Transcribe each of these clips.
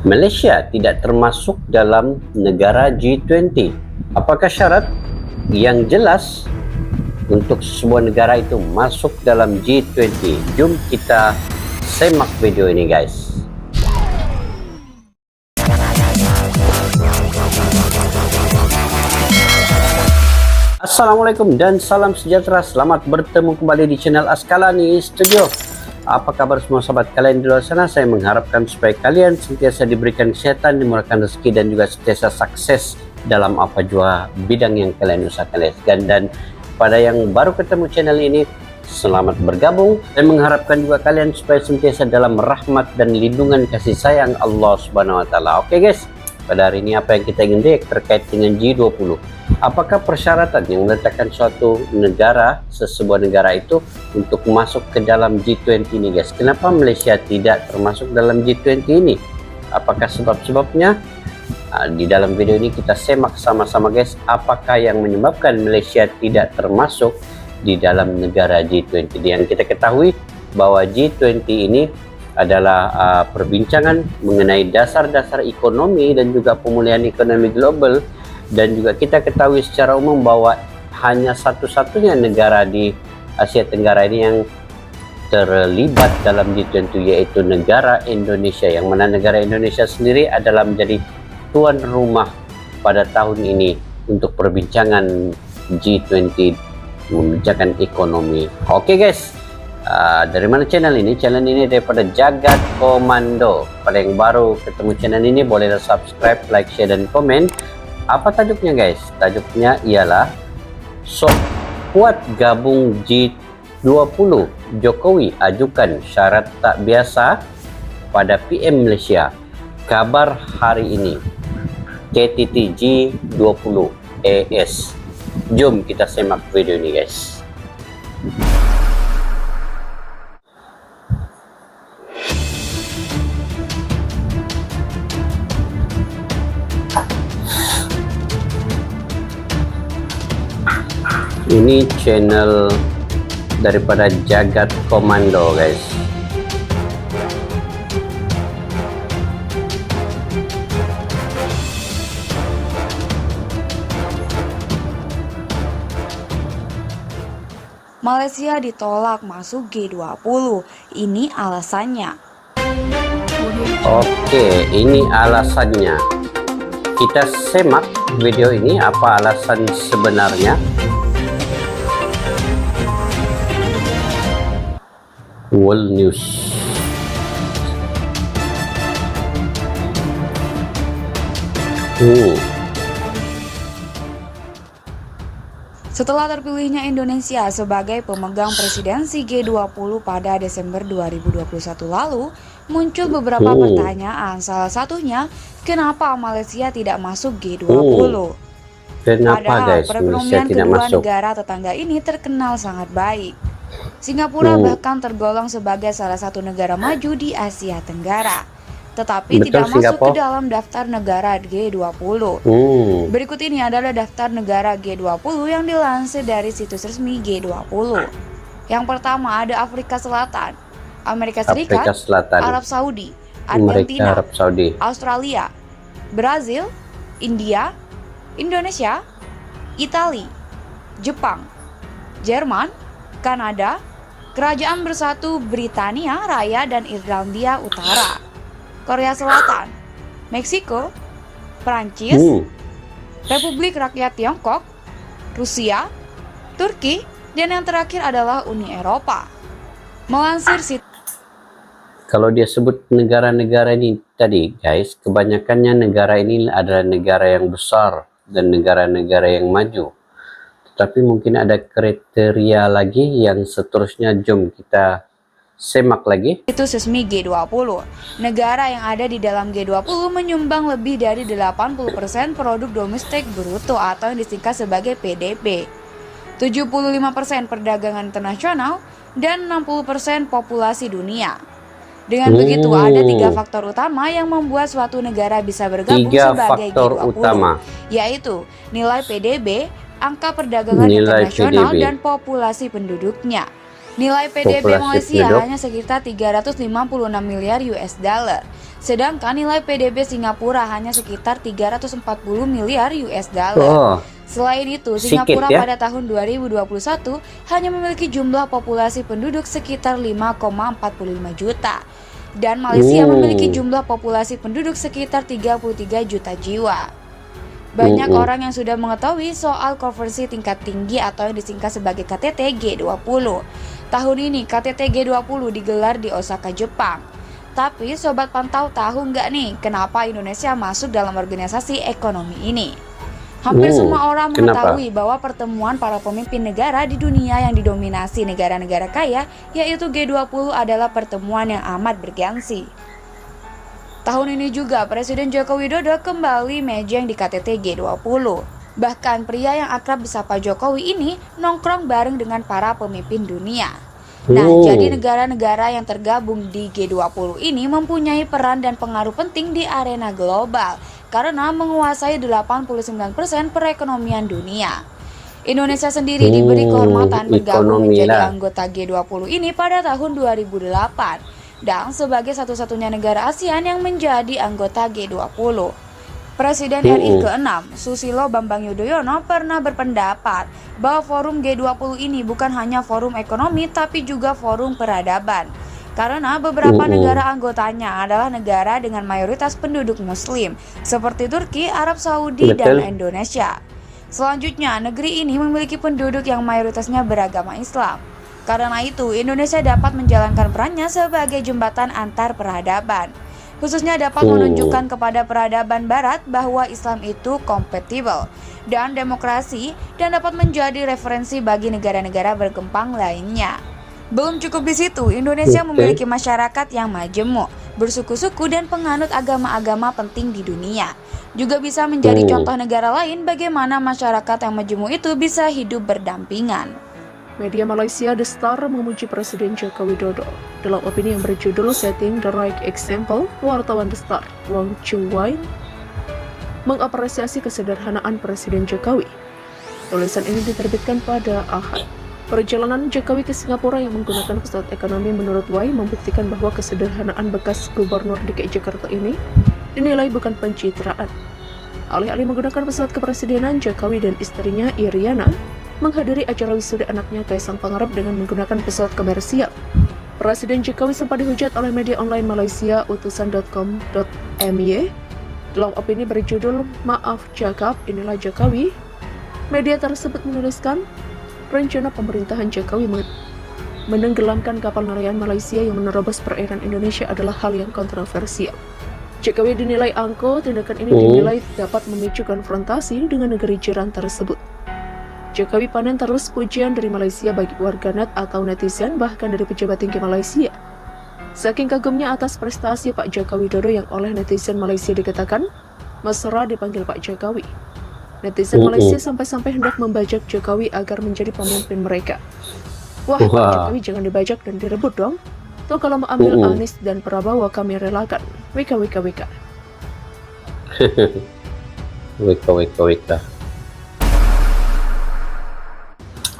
Malaysia tidak termasuk dalam negara G20. Apakah syarat yang jelas untuk sebuah negara itu masuk dalam G20? Jom kita semak video ini, guys. Assalamualaikum dan salam sejahtera. Selamat bertemu kembali di channel Askalani Studio. Apa kabar semua sahabat kalian di luar sana? Saya mengharapkan supaya kalian sentiasa diberikan kesehatan, dimurahkan rezeki, dan juga sentiasa sukses dalam apa jua bidang yang kalian usahakan. Dan pada yang baru ketemu channel ini, selamat bergabung. Saya mengharapkan juga kalian supaya sentiasa dalam rahmat dan lindungan kasih sayang Allah Subhanahu wa taala. Oke guys, pada hari ini apa yang kita ingin lihat terkait dengan G20? Apakah persyaratan yang meletakkan suatu negara, sebuah negara itu untuk masuk ke dalam G20 ini, guys? Kenapa Malaysia tidak termasuk dalam G20 ini? Apakah sebab-sebabnya? Di dalam video ini kita semak sama-sama, guys, apakah yang menyebabkan Malaysia tidak termasuk di dalam negara G20. Yang kita ketahui bahwa G20 ini adalah perbincangan mengenai dasar-dasar ekonomi dan juga pemulihan ekonomi global. Dan juga kita ketahui secara umum bahwa hanya satu-satunya negara di Asia Tenggara ini yang terlibat dalam G20, yaitu negara Indonesia, yang mana negara Indonesia sendiri adalah menjadi tuan rumah pada tahun ini untuk perbincangan G20, membicarakan ekonomi. Oke guys, dari mana channel ini? Channel ini daripada Jagat Komando. Pada yang baru ketemu channel ini, boleh subscribe, like, share, dan komen. Apa tajuknya, guys? Tajuknya ialah Sok Kuat Gabung G20, Jokowi ajukan syarat tak biasa pada PM Malaysia. Kabar hari ini, KTT G20 AS. Jom kita semak video ini, guys. Ini channel daripada Jagat Komando, guys. Malaysia ditolak masuk G20. Ini alasannya. Oke, ini alasannya. Kita semak video ini, apa alasan sebenarnya. World News. Setelah terpilihnya Indonesia sebagai pemegang presidensi G20 pada Desember 2021 lalu, muncul beberapa pertanyaan. Salah satunya, kenapa Malaysia tidak masuk G20? Kenapa, Padahal guys, perekonomian Malaysia tidak kedua masuk? negara tetangga ini terkenal sangat baik. Singapura bahkan tergolong sebagai salah satu negara maju di Asia Tenggara, tetapi Betul, tidak masuk Singapura ke dalam daftar negara G20. Berikut ini adalah daftar negara G20 yang dilansir dari situs resmi G20. Yang pertama ada Afrika Selatan, Amerika Serikat, Arab Saudi, Argentina, Australia, Brazil, India, Indonesia, Italia, Jepang, Jerman, Kanada, Kerajaan Bersatu Britania Raya dan Irlandia Utara, Korea Selatan, Meksiko, Prancis, Republik Rakyat Tiongkok, Rusia, Turki, dan yang terakhir adalah Uni Eropa. Melansir Kalau dia sebut negara-negara ini tadi, guys, kebanyakannya negara ini adalah negara yang besar dan negara-negara yang maju. Tapi mungkin ada kriteria lagi yang seterusnya. Jom kita semak lagi. Itu resmi G20. Negara yang ada di dalam G20 menyumbang lebih dari 80% produk domestik bruto atau yang disingkat sebagai PDB, 75% perdagangan internasional, dan 60% populasi dunia. Dengan begitu ada 3 faktor utama yang membuat suatu negara bisa bergabung sebagai G20, yaitu nilai PDB, angka perdagangan internasional, dan populasi penduduknya. Nilai PDB Populasi Malaysia penduduk. hanya sekitar 356 miliar US dollar. Sedangkan nilai PDB Singapura hanya sekitar 340 miliar US dollar. Oh, Selain itu, sedikit Singapura ya. pada tahun 2021 hanya memiliki jumlah populasi penduduk sekitar 5,45 juta. Dan Malaysia memiliki jumlah populasi penduduk sekitar 33 juta jiwa. Banyak orang yang sudah mengetahui soal konferensi tingkat tinggi atau yang disingkat sebagai KTT G20. Tahun ini KTT G20 digelar di Osaka, Jepang. Tapi Sobat Pantau tahu nggak nih kenapa Indonesia masuk dalam organisasi ekonomi ini? Hampir semua orang mengetahui bahwa pertemuan para pemimpin negara di dunia yang didominasi negara-negara kaya, yaitu G20 adalah pertemuan yang amat bergengsi. Tahun ini juga Presiden Joko Widodo kembali mejeng di KTT G20. Bahkan pria yang akrab disapa Jokowi ini nongkrong bareng dengan para pemimpin dunia. Nah, jadi negara-negara yang tergabung di G20 ini mempunyai peran dan pengaruh penting di arena global karena menguasai 89% perekonomian dunia. Indonesia sendiri diberi kehormatan bergabung menjadi anggota G20 ini pada tahun 2008 dan sebagai satu-satunya negara ASEAN yang menjadi anggota G20. Presiden RI ke-6, Susilo Bambang Yudhoyono pernah berpendapat bahwa forum G20 ini bukan hanya forum ekonomi tapi juga forum peradaban. Karena beberapa negara anggotanya adalah negara dengan mayoritas penduduk muslim seperti Turki, Arab Saudi, dan Indonesia. Selanjutnya, negeri ini memiliki penduduk yang mayoritasnya beragama Islam. Karena itu, Indonesia dapat menjalankan perannya sebagai jembatan antar peradaban. Khususnya dapat menunjukkan kepada peradaban barat bahwa Islam itu kompatibel dan demokrasi dan dapat menjadi referensi bagi negara-negara berkembang lainnya. Belum cukup di situ, Indonesia memiliki masyarakat yang majemuk, bersuku-suku dan penganut agama-agama penting di dunia. Juga bisa menjadi contoh negara lain bagaimana masyarakat yang majemuk itu bisa hidup berdampingan. Media Malaysia The Star memuji Presiden Joko Widodo. Dalam opini yang berjudul Setting the Right Example, wartawan The Star, Wang Chuwai, mengapresiasi kesederhanaan Presiden Jokowi. Tulisan ini diterbitkan pada Ahad. Perjalanan Jokowi ke Singapura yang menggunakan pesawat ekonomi menurut Wai membuktikan bahwa kesederhanaan bekas Gubernur DKI Jakarta ini dinilai bukan pencitraan. Alih-alih menggunakan pesawat kepresidenan, Jokowi dan istrinya Iriana menghadiri acara wisuda anaknya Kaisang Pangarep dengan menggunakan pesawat komersial. Presiden Jokowi sempat dihujat oleh media online Malaysia utusan.com.my dalam opini berjudul Maaf Cakap, Inilah Jokowi. Media tersebut menuliskan rencana pemerintahan Jokowi menenggelamkan kapal nelayan Malaysia yang menerobos perairan Indonesia adalah hal yang kontroversial. Jokowi dinilai angkuh, tindakan ini dinilai dapat memicu konfrontasi dengan negeri jiran tersebut. Jokowi panen terus pujian dari Malaysia bagi warganet atau netizen bahkan dari pejabat tinggi Malaysia. Saking kagumnya atas prestasi Pak Joko Widodo yang oleh netizen Malaysia dikatakan mesra dipanggil Pak Jokowi. Netizen Malaysia sampai-sampai hendak membajak Jokowi agar menjadi pemimpin mereka. Wah, Pak Jokowi jangan dibajak dan direbut dong. Toh kalau mau ambil Anies dan Prabowo kami relakan. WKWKWK. WKWKWK.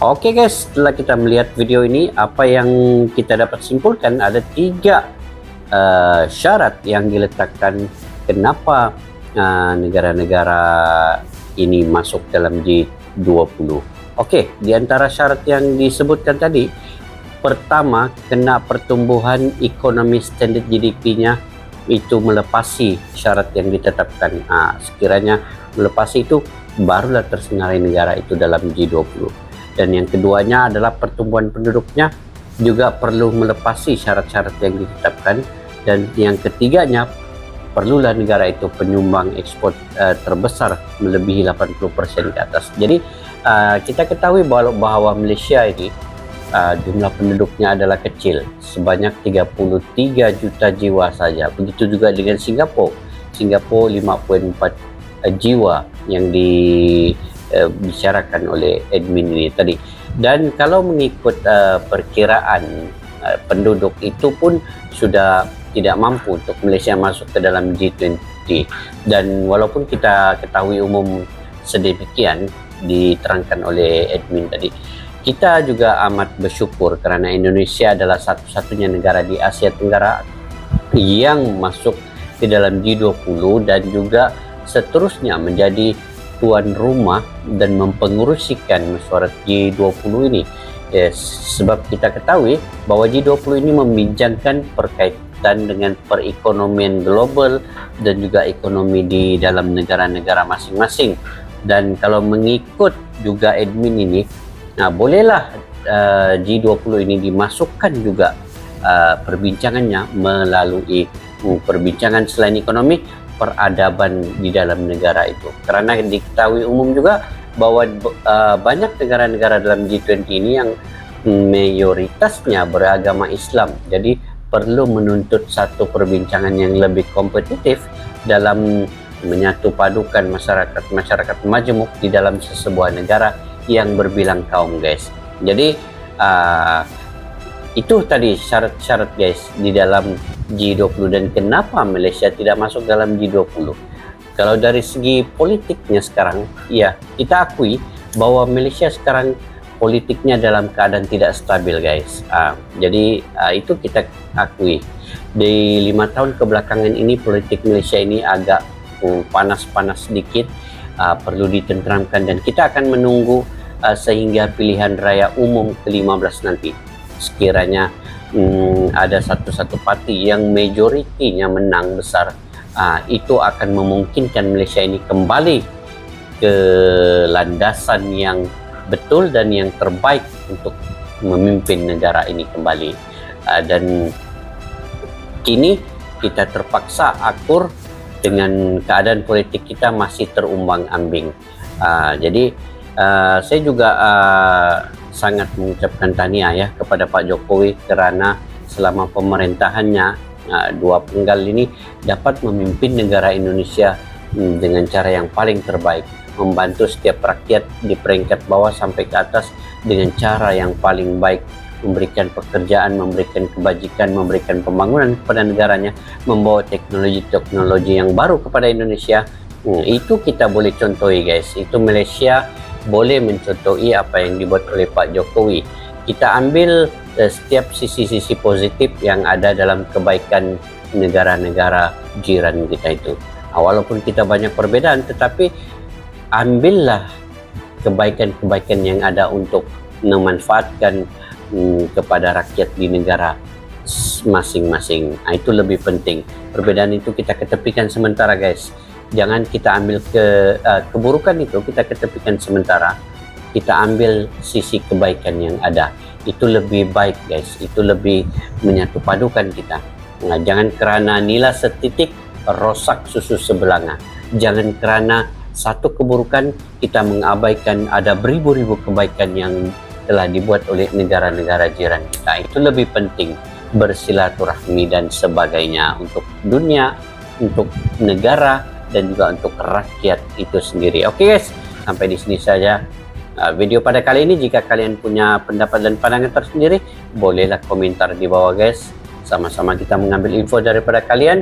Oke guys, setelah kita melihat video ini, apa yang kita dapat simpulkan ada 3 syarat yang diletakkan kenapa negara-negara ini masuk dalam G20. Oke, di antara syarat yang disebutkan tadi, pertama, kena pertumbuhan ekonomi standard GDP-nya itu melepasi syarat yang ditetapkan. Sekiranya melepasi itu, barulah tersenarai negara itu dalam G20. Dan yang keduanya adalah pertumbuhan penduduknya juga perlu melepasi syarat-syarat yang ditetapkan. Dan yang ketiganya, perlulah negara itu penyumbang ekspor terbesar melebihi 80% ke atas. Jadi kita ketahui bahwa Malaysia ini jumlah penduduknya adalah kecil, sebanyak 33 juta jiwa saja. Begitu juga dengan Singapura. Singapura 5.4 jiwa yang dibicarakan oleh admin ini tadi. Dan kalau mengikut perkiraan penduduk itu pun sudah tidak mampu untuk Malaysia masuk ke dalam G20. Dan walaupun kita ketahui umum sedemikian diterangkan oleh admin tadi, kita juga amat bersyukur karena Indonesia adalah satu-satunya negara di Asia Tenggara yang masuk ke dalam G20 dan juga seterusnya menjadi tuan rumah dan mempengerusikan mesyuarat G20 ini. Sebab kita ketahui bahwa G20 ini membincangkan berkaitan dengan perekonomian global dan juga ekonomi di dalam negara-negara masing-masing. Dan kalau mengikut juga admin ini, bolehlah G20 ini dimasukkan juga perbincangannya melalui perbincangan selain ekonomi, peradaban di dalam negara itu. Karena diketahui umum juga bahwa banyak negara-negara dalam G20 ini yang mayoritasnya beragama Islam. Jadi perlu menuntut satu perbincangan yang lebih kompetitif dalam menyatu padukan masyarakat majemuk di dalam sebuah negara yang berbilang kaum, guys. Jadi itu tadi syarat-syarat, guys, di dalam G20. Dan kenapa Malaysia tidak masuk dalam G20? Kalau dari segi politiknya sekarang, ya kita akui bahwa Malaysia sekarang politiknya dalam keadaan tidak stabil, guys. Jadi itu kita akui. Di 5 tahun kebelakangan ini politik Malaysia ini agak panas-panas sedikit, perlu ditenteramkan, dan kita akan menunggu sehingga pilihan raya umum ke-15 nanti. Sekiranya ada satu parti yang majoritinya menang besar, itu akan memungkinkan Malaysia ini kembali ke landasan yang betul dan yang terbaik untuk memimpin negara ini kembali. Dan kini kita terpaksa akur dengan keadaan politik kita masih terumbang-ambing. Jadi saya juga sangat mengucapkan tahniah ya kepada Pak Jokowi kerana selama pemerintahannya dua penggal ini dapat memimpin negara Indonesia dengan cara yang paling terbaik, membantu setiap rakyat di peringkat bawah sampai ke atas dengan cara yang paling baik, memberikan pekerjaan, memberikan kebajikan, memberikan pembangunan kepada negaranya, membawa teknologi-teknologi yang baru kepada Indonesia. Itu kita boleh contohi, guys. Itu Malaysia boleh mencontohi apa yang dibuat oleh Pak Jokowi. Kita ambil setiap sisi-sisi positif yang ada dalam kebaikan negara-negara jiran kita itu. Walaupun kita banyak perbedaan, tetapi ambillah kebaikan-kebaikan yang ada untuk memanfaatkan kepada rakyat di negara masing-masing. Itu lebih penting. Perbedaan itu kita ketepikan sementara, guys. Jangan kita ambil keburukan itu kita ketepikan sementara. Kita ambil sisi kebaikan yang ada. Itu lebih baik, guys. Itu lebih menyatu padukan kita. Jangan kerana nila setitik rosak susu sebelanga. Jangan kerana satu keburukan kita mengabaikan ada beribu-ribu kebaikan yang telah dibuat oleh negara-negara jiran kita. Itu lebih penting, bersilaturahmi dan sebagainya untuk dunia, untuk negara, dan juga untuk rakyat itu sendiri. Oke, guys, sampai di sini saja video pada kali ini. Jika kalian punya pendapat dan pandangan tersendiri, bolehlah komentar di bawah, guys. Sama-sama kita mengambil info daripada kalian.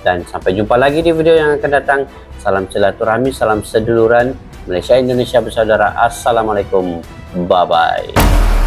Dan sampai jumpa lagi di video yang akan datang. Salam silaturahmi, salam seduluran. Malaysia Indonesia bersaudara. Assalamualaikum. Bye-bye.